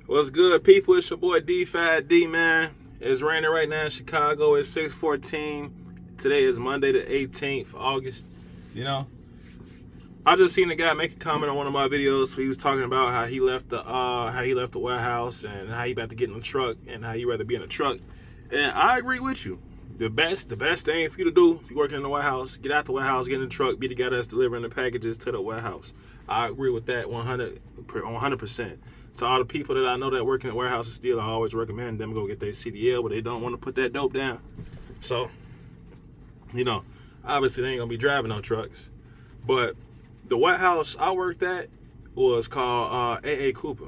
What's good, people? It's your boy D5D, man. It's raining right now in Chicago. It's 6:14. Today is Monday the 18th of August. You know, I just seen a guy make a comment on one of my videos. He was talking about how he left the warehouse and how he about to get in a truck and how he'd rather be in a truck. And I agree with you. The best thing for you to do if you're working in the warehouse, get out the warehouse, get in the truck, be the guy that's delivering the packages to the warehouse. I agree with that 100%. To all the people that I know that work in the warehouses still, I always recommend them go get their CDL, but they don't want to put that dope down. So, obviously they ain't gonna be driving no trucks. But the warehouse I worked at was called A.A. Cooper.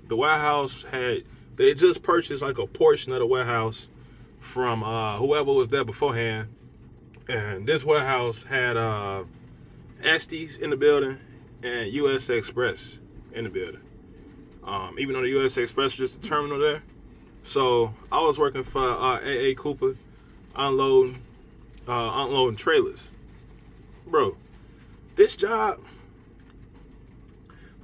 The warehouse they just purchased like a portion of the warehouse from whoever was there beforehand. And this warehouse had Estes in the building and U.S. Express in the building. Even though the U.S. Express was just a terminal there. So I was working for A.A. Cooper, unloading trailers. Bro, this job,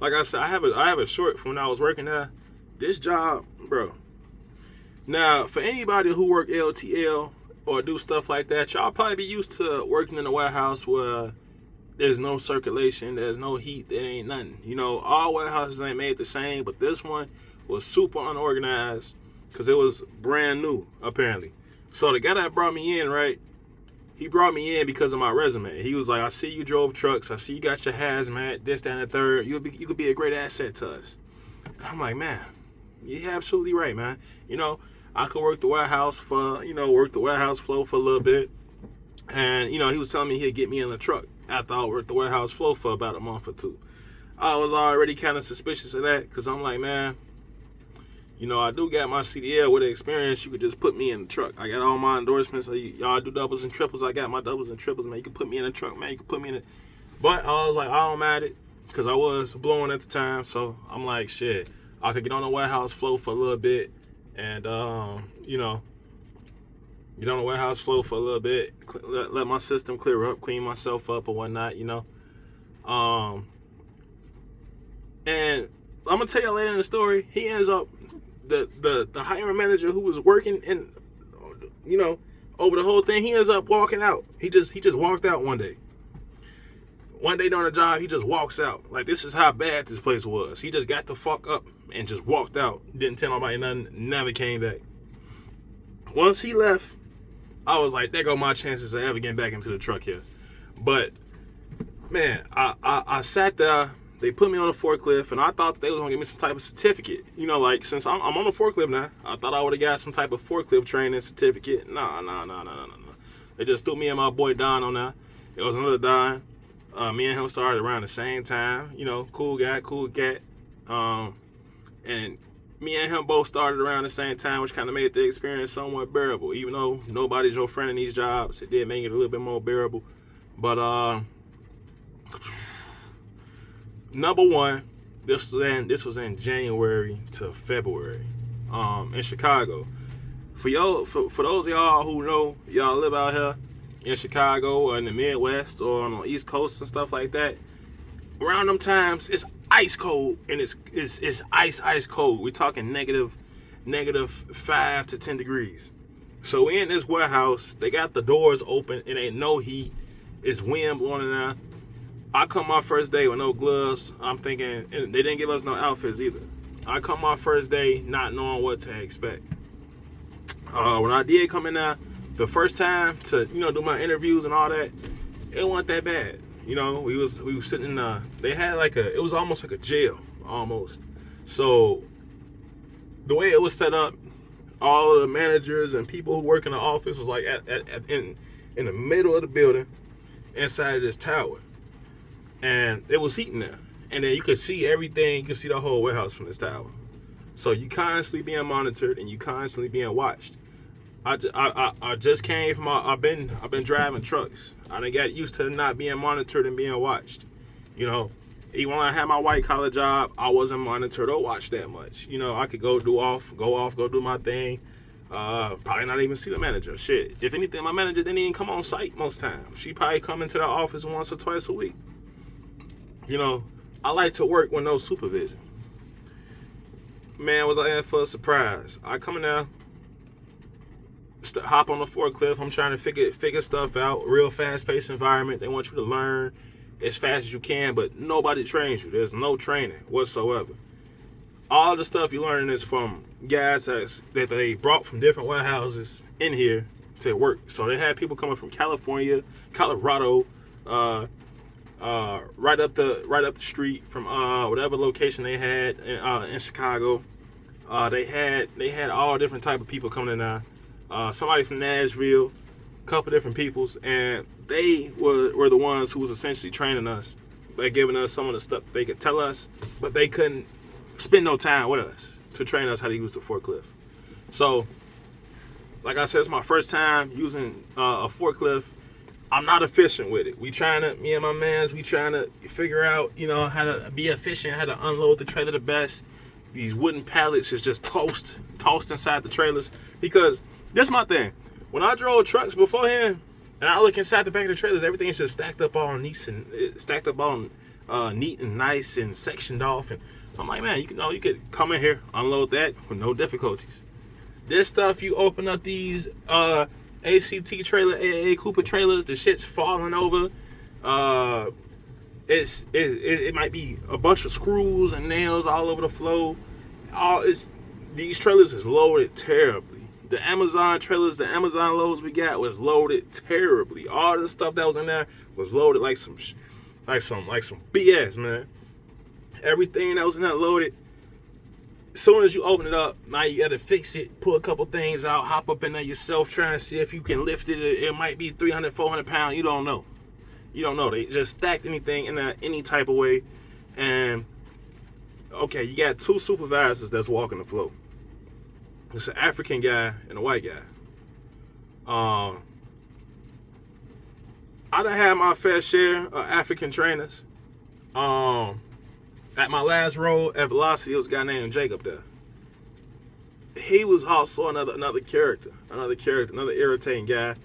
like I said, I have a short from when I was working there. This job, bro. Now, for anybody who work LTL or do stuff like that, y'all probably be used to working in a warehouse where there's no circulation, there's no heat, there ain't nothing. All warehouses ain't made the same, but this one was super unorganized because it was brand new, apparently. So the guy that brought me in, right, he brought me in because of my resume. He was like, I see you drove trucks, I see you got your hazmat, this, that, and the third. You could be a great asset to us. And I'm like, man, you're absolutely right, man. I could work the warehouse flow for a little bit. And, he was telling me he'd get me in the truck after I worked the warehouse flow for about a month or two. I was already kind of suspicious of that because I'm like, man, I do got my CDL with the experience. You could just put me in the truck. I got all my endorsements. Y'all do doubles and triples. I got my doubles and triples, man. You can put me in the truck, man. You can put me in it. But I was like, I don't mind it because I was blowing at the time. So I'm like, shit, I could get on the warehouse flow for a little bit and, get on the warehouse flow for a little bit, let my system clear up, clean myself up or whatnot, And I'm gonna tell you later in the story, he ends up the hiring manager who was working in, over the whole thing, he ends up walking out. He just walked out one day. One day during the job, he just walks out. Like, this is how bad this place was. He just got the fuck up and just walked out. Didn't tell nobody nothing, never came back. Once he left, I was like, there go my chances of ever getting back into the truck here. But, man, I sat there. They put me on a forklift, and I thought they was going to give me some type of certificate. Like, since I'm on a forklift now, I thought I would have got some type of forklift training certificate. No. They just threw me and my boy Don on there. It was another Don. Me and him started around the same time. Cool guy, cool cat. And me and him both started around the same time, which kind of made the experience somewhat bearable. Even though nobody's your friend in these jobs, it did make it a little bit more bearable. But number one, this was in January to February, in Chicago. For those of y'all who know, y'all live out here in Chicago or in the Midwest or on the East Coast and stuff like that, around them times it's ice cold, and it's ice cold. We're talking negative 5 to 10 degrees. So we in this warehouse, they got the doors open, it ain't no heat, it's wind blowing in there. I come my first day with no gloves. I'm thinking, and they didn't give us no outfits either. I come my first day not knowing what to expect. When I did come in there the first time to do my interviews and all that, it wasn't that bad. We was sitting in they had it was almost like a jail, almost. So the way it was set up, all of the managers and people who work in the office was like in the middle of the building, inside of this tower. And it was heating there. And then you could see everything, you could see the whole warehouse from this tower. So you constantly being monitored and you constantly being watched. I just came from I've been driving trucks. I done got used to not being monitored and being watched. Even when I had my white collar job, I wasn't monitored or watched that much. I could go do my thing. Probably not even see the manager. Shit. If anything, my manager didn't even come on site most times. She probably come into the office once or twice a week. I like to work with no supervision. Man, was I in for a surprise? I come in there, hop on the forklift. I'm trying to figure stuff out. Real fast-paced environment. They want you to learn as fast as you can, but nobody trains you. There's no training whatsoever. All the stuff you're learning is from guys that they brought from different warehouses in here to work. So they had people coming from California, Colorado, right up the street from whatever location they had in Chicago. They had all different type of people coming in there. Somebody from Nashville, a couple different peoples, and they were the ones who was essentially training us. They giving us some of the stuff they could tell us, but they couldn't spend no time with us to train us how to use the forklift. So, like I said, it's my first time using a forklift. I'm not efficient with it. Me and my mans, we trying to figure out, how to be efficient, how to unload the trailer the best. These wooden pallets is just tossed inside the trailers. Because that's my thing. When I drove trucks beforehand, and I look inside the back of the trailers, everything's just stacked up all neat and nice and sectioned off. And I'm like, man, you could come in here, unload that with no difficulties. This stuff, you open up these ACT trailer, AA Cooper trailers, the shit's falling over. It might be a bunch of screws and nails all over the floor. These trailers is loaded terribly. The Amazon trailers, the Amazon loads we got was loaded terribly. All the stuff that was in there was loaded like some BS, man. Everything that was in there loaded. As soon as you open it up, now you gotta fix it, pull a couple things out, hop up in there yourself, try and see if you can lift it. It might be 300, 400 pounds. You don't know. They just stacked anything in there any type of way. And okay, you got two supervisors that's walking the floor. It's an African guy and a white guy. I done had my fair share of African trainers. At my last role at Velocity, there was a guy named Jacob there. He was also another character, another irritating guy.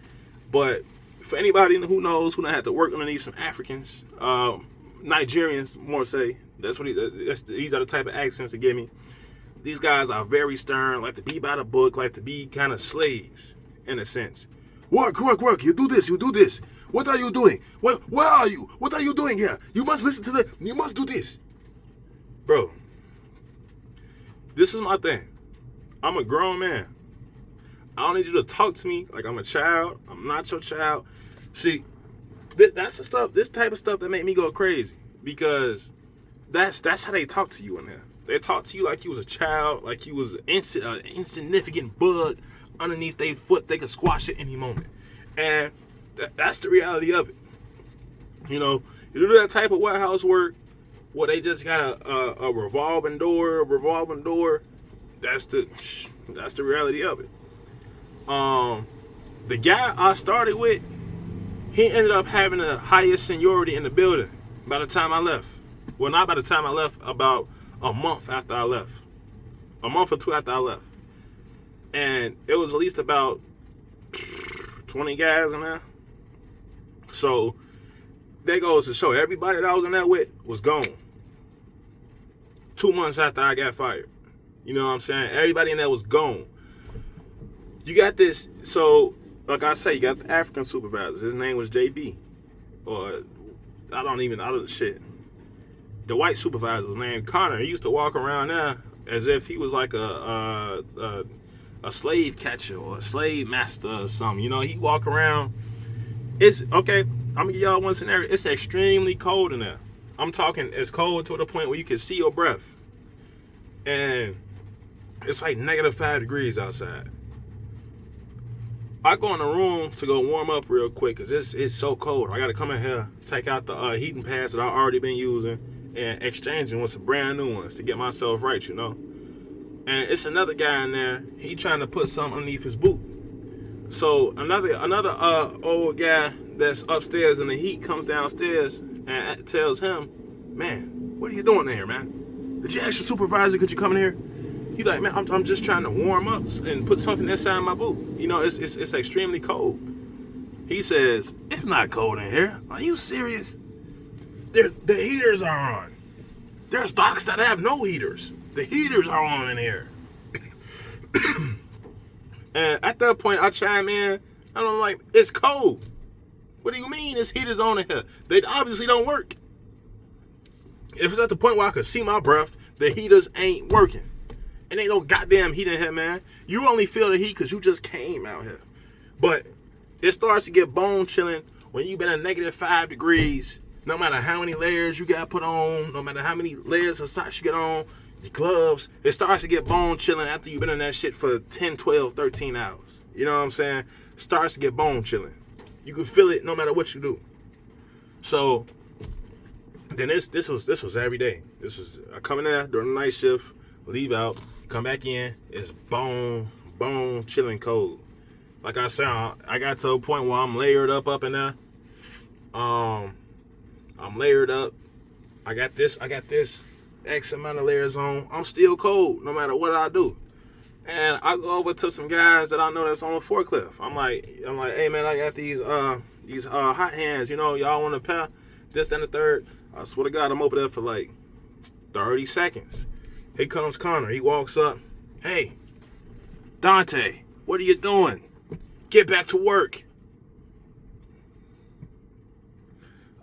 But for anybody who knows, who done had to work underneath some Africans, Nigerians more say, these are the type of accents they give me. These guys are very stern, like to be by the book, like to be kind of slaves, in a sense. Work, you do this. What are you doing? Where are you? What are you doing here? You must you must do this. Bro, this is my thing. I'm a grown man. I don't need you to talk to me like I'm a child. I'm not your child. See, that's the stuff, this type of stuff that make me go crazy. Because that's how they talk to you in there. They talk to you like you was a child, like you was an insignificant bug underneath their foot. They could squash it any moment. And that's the reality of it. You do that type of warehouse work where they just got a revolving door. That's the reality of it. The guy I started with, he ended up having the highest seniority in the building by the time I left. Well, not by the time I left, about a month after I left. A month or two after I left. And it was at least about 20 guys in there. So, that goes to show everybody that I was in there with was gone. 2 months after I got fired. You know what I'm saying? Everybody in there was gone. You got this, so, like I say, you got the African supervisor. His name was JB. Or, shit. The white supervisor was named Connor. He used to walk around there as if he was like a slave catcher or a slave master or something. He walk around. It's, okay, I'm going to give y'all one scenario. It's extremely cold in there. I'm talking, it's cold to the point where you can see your breath. And it's like -5 degrees outside. I go in the room to go warm up real quick because it's so cold. I got to come in here, take out the heating pads that I've already been using and exchanging with some brand new ones to get myself right, And it's another guy in there. He trying to put something underneath his boot. So another old guy that's upstairs in the heat comes downstairs and tells him, man, what are you doing there, man? Did you ask your supervisor, could you come in here? He's like, man, I'm just trying to warm up and put something inside my boot. It's extremely cold. He says, it's not cold in here. Are you serious? The heaters are on. There's docks that have no heaters. The heaters are on in here. And at that point, I chime in, and I'm like, it's cold. What do you mean it's heaters on in here? They obviously don't work. If it's at the point where I could see my breath, the heaters ain't working. And ain't no goddamn heat in here, man. You only feel the heat because you just came out here. But it starts to get bone chilling when you've been at -5 degrees. No matter how many layers you got put on, no matter how many layers of socks you get on, your gloves, it starts to get bone chilling after you've been in that shit for 10, 12, 13 hours. You know what I'm saying? It starts to get bone chilling. You can feel it no matter what you do. So then this was every day. This was I come in there during the night shift, leave out, come back in, it's bone chilling cold. Like I said, I got to a point where I'm layered up in there. I'm layered up. I got this X amount of layers on. I'm still cold no matter what I do. And I go over to some guys that I know that's on a forklift. I'm like, hey man, I got these hot hands, you know, y'all want to pair this and the third. I swear to God, I'm over there for like 30 seconds. Here comes Connor. He walks up. Hey, Dante, what are you doing? Get back to work.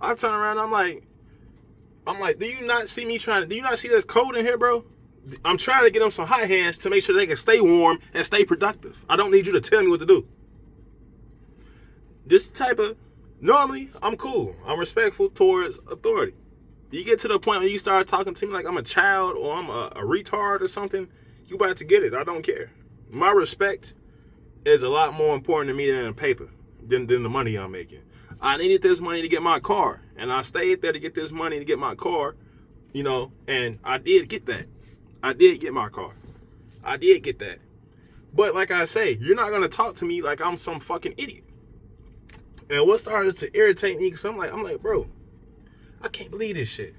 I turn around, I'm like, do you not see this cold in here, bro? I'm trying to get them some hot hands to make sure they can stay warm and stay productive. I don't need you to tell me what to do. This type of, normally, I'm cool. I'm respectful towards authority. You get to the point where you start talking to me like I'm a child or I'm a retard or something, you about to get it. I don't care. My respect is a lot more important to me than the paper, than the money I'm making. I needed this money to get my car, and I stayed there to get this money to get my car, you know, and I did get that. I did get my car. I did get that. But like I say, you're not going to talk to me like I'm some fucking idiot. And what started to irritate me, because I'm like, bro, I can't believe this shit.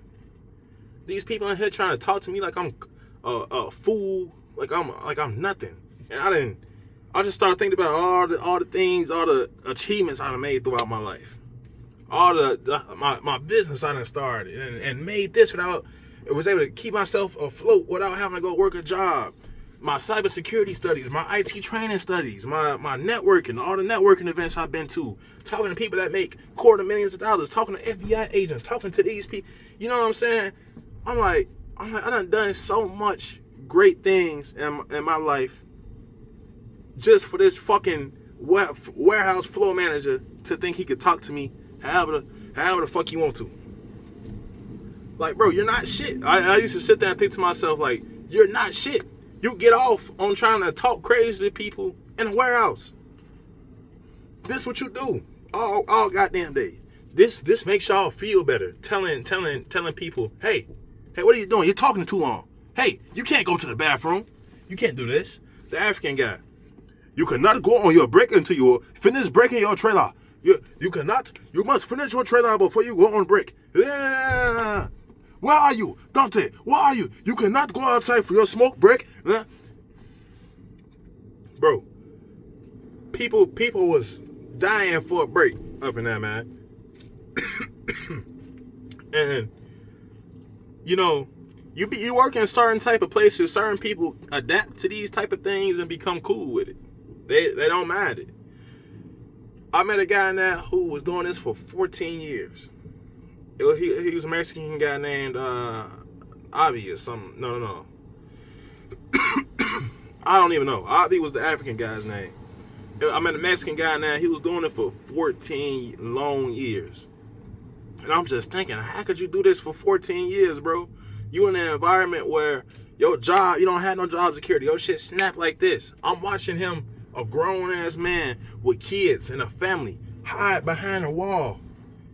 These people in here trying to talk to me like I'm a fool, like I'm nothing. And I just started thinking about all the things, all the achievements I done made throughout my life. All my business I done started and made this without, it was able to keep myself afloat without having to go work a job. My cybersecurity studies, my IT training studies, my networking, all the networking events I've been to, talking to people that make $250,000, talking to FBI agents, talking to these people. You know what I'm saying? I'm like, I done so much great things in my life just for this fucking warehouse floor manager to think he could talk to me however the fuck you want to. Like, bro, you're not shit. I used to sit there and think to myself, like, you're not shit. You get off on trying to talk crazy to people in a warehouse. This what you do all goddamn day. This makes y'all feel better. Telling people, hey, what are you doing? You're talking too long. Hey, you can't go to the bathroom. You can't do this. The African guy. You cannot go on your break until you finish breaking your trailer. You must finish your trailer before you go on break. Yeah. Where are you? Dante, where are you? You cannot go outside for your smoke break. Bro, people was dying for a break up in there, man. And, you know, you work in certain type of places, certain people adapt to these type of things and become cool with it. They don't mind it. I met a guy now who was doing this for 14 years. He was a Mexican guy named Avi or something. No. I don't even know. Avi was the African guy's name. I met a Mexican guy now. He was doing it for 14 long years. And I'm just thinking, how could you do this for 14 years, bro? You in an environment where your job, you don't have no job security. Your shit snap like this. I'm watching him, a grown-ass man with kids and a family, hide behind a wall.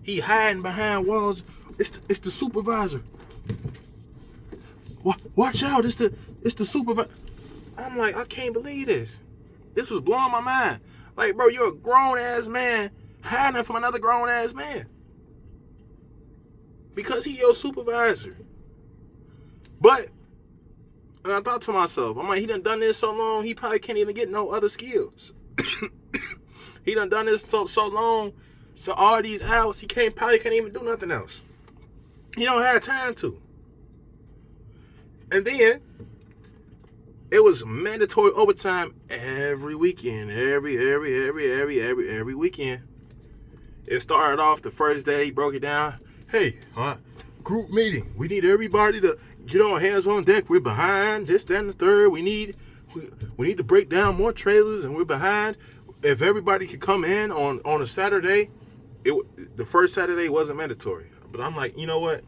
He hiding behind walls. It's the supervisor. Watch out! It's the supervisor. I'm like, I can't believe this. This was blowing my mind. Like, bro, you're a grown-ass man hiding from another grown-ass man because he your supervisor. But, and I thought to myself, I'm like, he done this so long, he probably can't even get no other skills. He done this so long, so all these hours, he probably can't even do nothing else. He don't have time to. And then, It was mandatory overtime every weekend, every weekend. It started off the first day. He broke it down. Hey, group meeting. We need everybody to get on hands on deck. We're behind this, that, and the third. We need to break down more trailers, and we're behind. If everybody could come in on a Saturday, the first Saturday wasn't mandatory. But I'm like, you know what?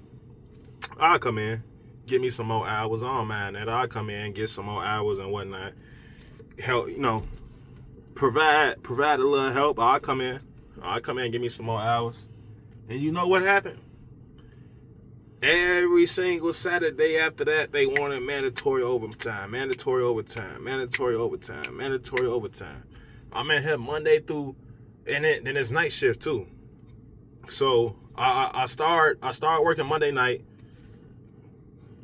I'll come in, get me some more hours. I don't mind that. I'll come in, get some more hours and whatnot. Help, provide a little help. I'll come in, give me some more hours. And you know what happened? Every single Saturday after that, they wanted mandatory overtime. I'm in here Monday through, and then it's night shift too. So I start working Monday night,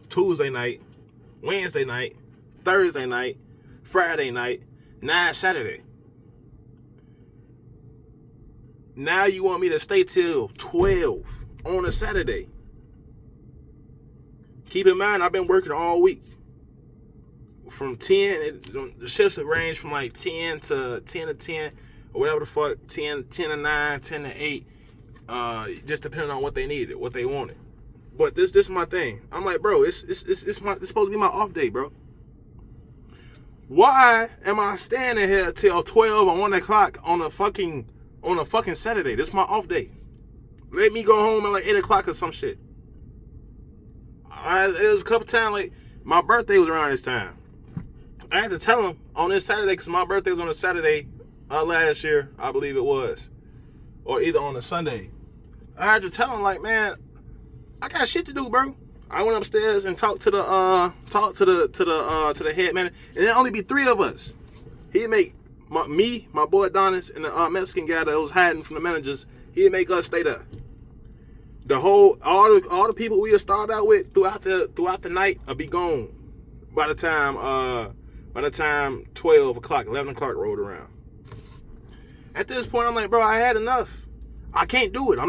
Tuesday night, Wednesday night, Thursday night, Friday night, now Saturday. Now you want me to stay till 12 on a Saturday. Keep in mind, I've been working all week. From 10, the shifts range from like 10 to 10, or whatever the fuck, 10 to 9, 10 to 8, just depending on what they needed, what they wanted. But this is my thing. I'm like, bro, it's supposed to be my off day, bro. Why am I standing here till 12 or 1 o'clock on a fucking Saturday? This is my off day. Let me go home at like 8 o'clock or some shit. It was a couple times, like, my birthday was around this time. I had to tell him on this Saturday, because my birthday was on a Saturday last year, I believe it was. Or either on a Sunday. I had to tell him, like, man, I got shit to do, bro. I went upstairs and talked to the head man, and there'd only be 3 of us. He'd make me, my boy Adonis, and the Mexican guy that was hiding from the managers. He'd make us stay there. All the people we had started out with throughout the night will be gone by the time 12 o'clock, 11 o'clock rolled around. At this point, I'm like, bro, I had enough. I can't do it.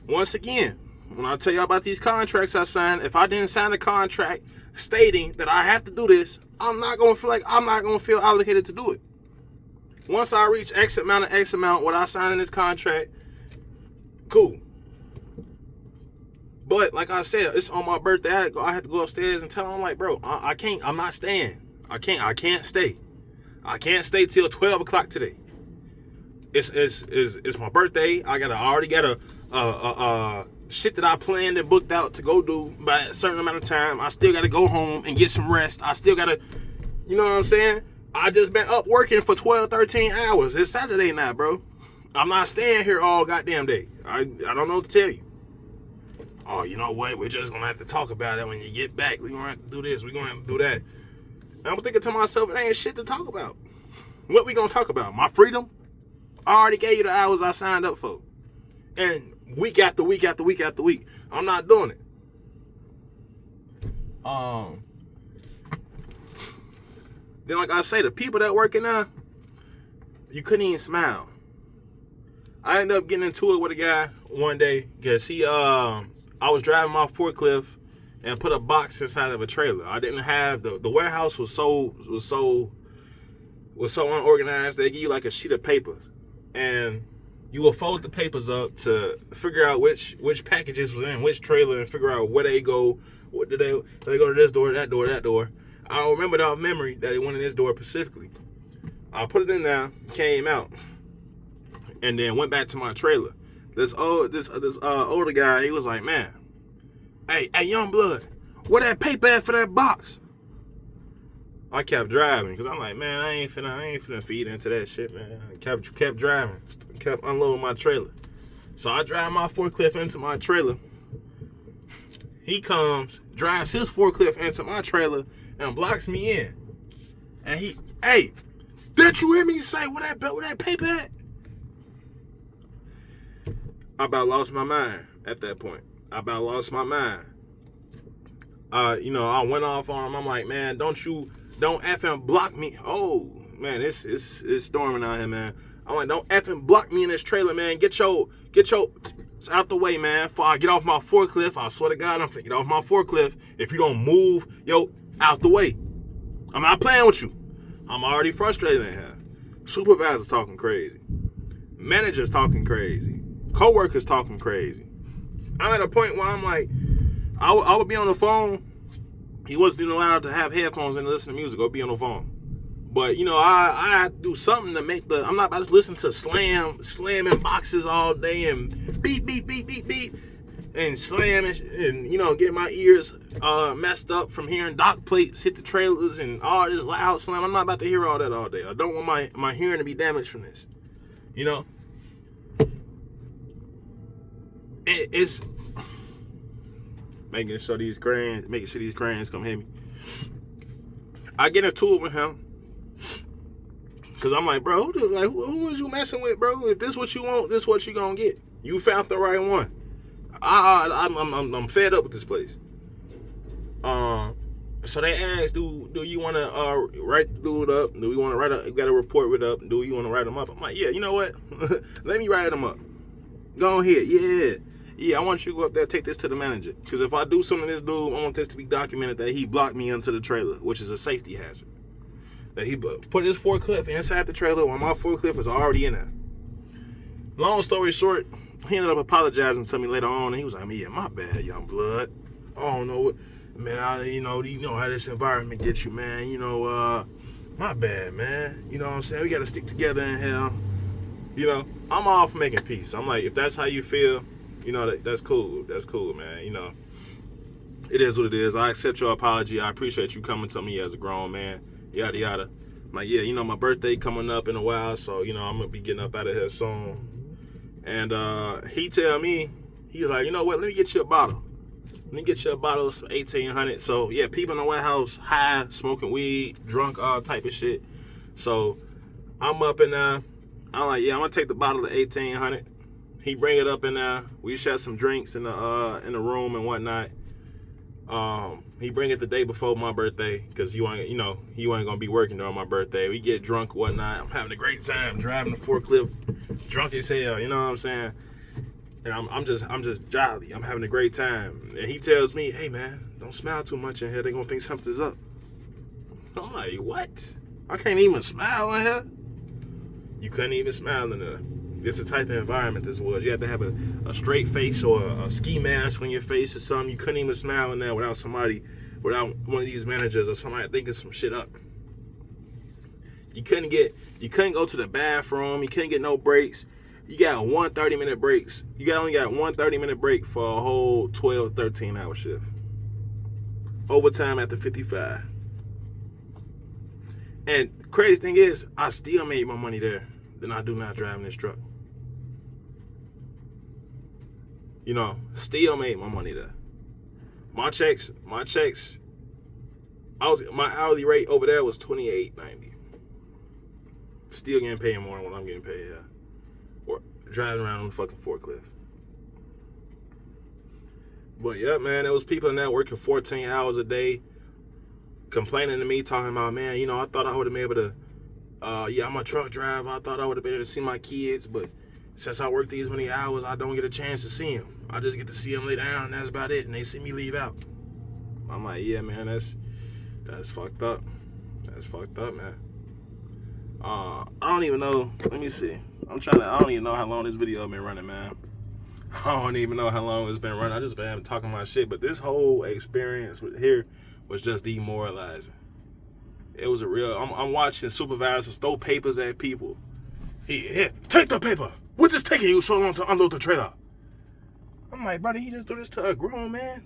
Once again, when I tell you about these contracts I signed, if I didn't sign a contract stating that I have to do this, I'm not going to feel obligated to do it. Once I reach X amount, what I signed in this contract, cool. But like I said, it's on my birthday. I had to go upstairs and tell him, like, bro, I can't. I'm not staying. I can't stay. I can't stay till 12 o'clock today. It's my birthday. I already got a shit that I planned and booked out to go do by a certain amount of time. I still got to go home and get some rest. I still got to, you know what I'm saying? I just been up working for 12, 13 hours. It's Saturday now, bro. I'm not staying here all goddamn day. I don't know what to tell you. Oh, you know what? We're just going to have to talk about it when you get back. We're going to have to do this. We're going to have to do that. And I'm thinking to myself, it ain't shit to talk about. What we going to talk about? My freedom? I already gave you the hours I signed up for. And week after week after week after week, I'm not doing it. Then, like I say, the people that working now, you couldn't even smile. I ended up getting into it with a guy one day because I was driving my forklift and put a box inside of a trailer. I didn't have the warehouse was so unorganized. They give you like a sheet of paper, and you will fold the papers up to figure out which packages was in which trailer and figure out where they go. What do they go to this door, that door, that door. I don't remember that memory that it went in this door specifically. I put it in there, came out, and then went back to my trailer. This older guy, he was like, man, hey, young blood, where that paper at for that box? I kept driving because I'm like, man, I ain't finna feed into that shit, man. I kept driving, kept unloading my trailer. So I drive my forklift into my trailer. He comes, drives his forklift into my trailer and blocks me in. And hey, didn't you hear me say where that paper at? I about lost my mind at that point. I went off on him. I'm like, man, don't effing block me. Oh, man, it's storming out here, man. I'm like, don't effing block me in this trailer, man. Get your it's out the way, man. Before I get off my forklift, I swear to God, I'm finna get off my forklift. If you don't move your Out the way. I'm not playing with you. I'm already frustrated in here. Supervisors talking crazy. Managers talking crazy. Co-workers talking crazy. I'm at a point where I'm like, I would be on the phone. He wasn't even allowed to have headphones and listen to music or be on the phone. But, you know, I do something to make I'm not about to listen to slamming boxes all day and beep, beep, beep, beep, beep, and slam and you know, get my ears messed up from hearing dock plates hit the trailers and all this loud slam. I'm not about to hear all that all day. I don't want my hearing to be damaged from this. You know? It's making sure these cranes come hit me. I get into it with him. Cause I'm like, bro, who is you messing with, bro? If this what you want, this what you gonna get. You found the right one. I'm fed up with this place. So they asked, do you want to write the dude up? Do we want to got a report with up? Do you want to write them up? I'm like, yeah, you know what? Let me write them up. Go ahead, yeah. I want you to go up there, take this to the manager. Cause if I do something to this dude, I want this to be documented that he blocked me into the trailer, which is a safety hazard. That he put his forklift inside the trailer while my forklift was already in there. Long story short, he ended up apologizing to me later on, and he was like, "Yeah, my bad, young blood. I don't know what, man. You know how this environment gets you, man. You know, my bad, man. You know what I'm saying? We got to stick together in here. You know, I'm all for making peace. I'm like, if that's how you feel, you know, that's cool. That's cool, man. You know, it is what it is. I accept your apology. I appreciate you coming to me as a grown man. Yada yada. I'm like, yeah, you know, my birthday coming up in a while, so you know I'm gonna be getting up out of here soon." And he tell me, he's like, you know what? Let me get you a bottle. Let me get you a bottle of 1800. So yeah, people in the warehouse, high, smoking weed, drunk, all type of shit. So I'm up in there. I'm like, yeah, I'm gonna take the bottle of 1800. He bring it up in there. We share some drinks in the room and whatnot. He bring it the day before my birthday because you ain't gonna be working during my birthday. We get drunk, whatnot. I'm having a great time driving the forklift, drunk as hell. You know what I'm saying? And I'm just jolly. I'm having a great time. And he tells me, "Hey man, don't smile too much in here. They gonna think something's up." I'm like, what? I can't even smile in here. You couldn't even smile in there. It's the type of environment this was. You had to have a straight face or a ski mask on your face or something. You couldn't even smile in there without one of these managers or somebody thinking some shit up. You couldn't go to the bathroom. You couldn't get no breaks. You got one 30-minute breaks. Only got one 30-minute break for a whole 12, 13-hour shift. Overtime after 55. And crazy thing is, I still made more money there than I do not driving this truck. You know, still made my money there. My checks, my hourly rate over there was $28.90. Still getting paid more than what I'm getting paid here. Or driving around on the fucking forklift. But yeah, man, there was people in there working 14 hours a day, complaining to me, talking about, man, you know, I thought I would have been able to, I'm a truck driver. I thought I would have been able to see my kids, but since I work these many hours, I don't get a chance to see them. I just get to see them lay down, and that's about it. And they see me leave out. I'm like, yeah, man, that's fucked up. That's fucked up, man. I don't even know. Let me see. I don't even know how long this video been running, man. I don't even know how long it's been running. I just been talking my shit, but this whole experience here was just demoralizing. It was I'm watching supervisors throw papers at people. Here, take the paper. What's this taking you so long to unload the trailer? I'm like, brother, you just do this to a grown man?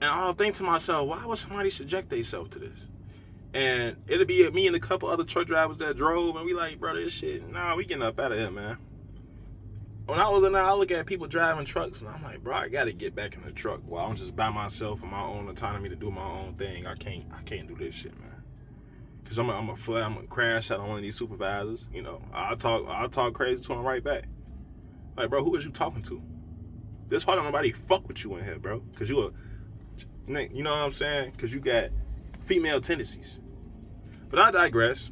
And I'll think to myself, why would somebody subject themselves to this? And it'll be me and a couple other truck drivers that drove, and we like, bro, this shit, nah, we getting up out of here, man. When I was in there, I look at people driving trucks, and I'm like, bro, I gotta get back in the truck while I'm just by myself in my own autonomy to do my own thing. I can't do this shit, man. Cause I'm gonna crash out on one of these supervisors. You know, I'll talk crazy to him right back. Like, bro, who is you talking to? This why don't nobody fuck with you in here, bro. Cause you know what I'm saying? Cause you got female tendencies. But I digress.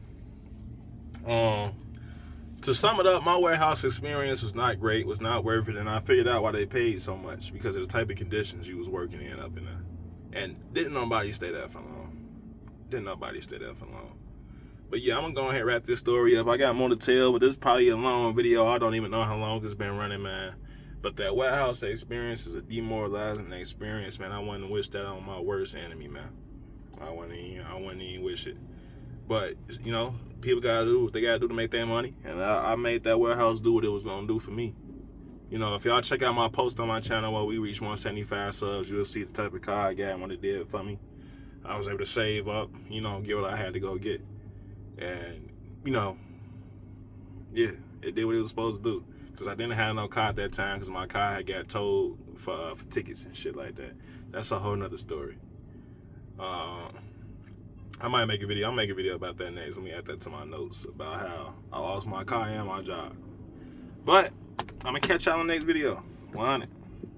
to sum it up, my warehouse experience was not great, was not worth it, and I figured out why they paid so much, because of the type of conditions you was working in up in there. And didn't nobody stay there for long. Didn't nobody stay there for long. But yeah, I'm gonna go ahead and wrap this story up. I got more to tell, but this is probably a long video. I don't even know how long it's been running, man. But that warehouse experience is a demoralizing experience, man. I wouldn't wish that on my worst enemy, man. I wouldn't even wish it. But, you know, people gotta do what they gotta do to make their money. And I made that warehouse do what it was gonna do for me. You know, if y'all check out my post on my channel where we reach 175 subs, you'll see the type of car I got and what it did for me. I was able to save up, you know, get what I had to go get. And, you know, yeah, it did what it was supposed to do. Because I didn't have no car at that time because my car had got towed for tickets and shit like that. That's a whole nother story. I might make a video. I'll make a video about that next. Let me add that to my notes about how I lost my car and my job. But I'm going to catch y'all in the next video. 100.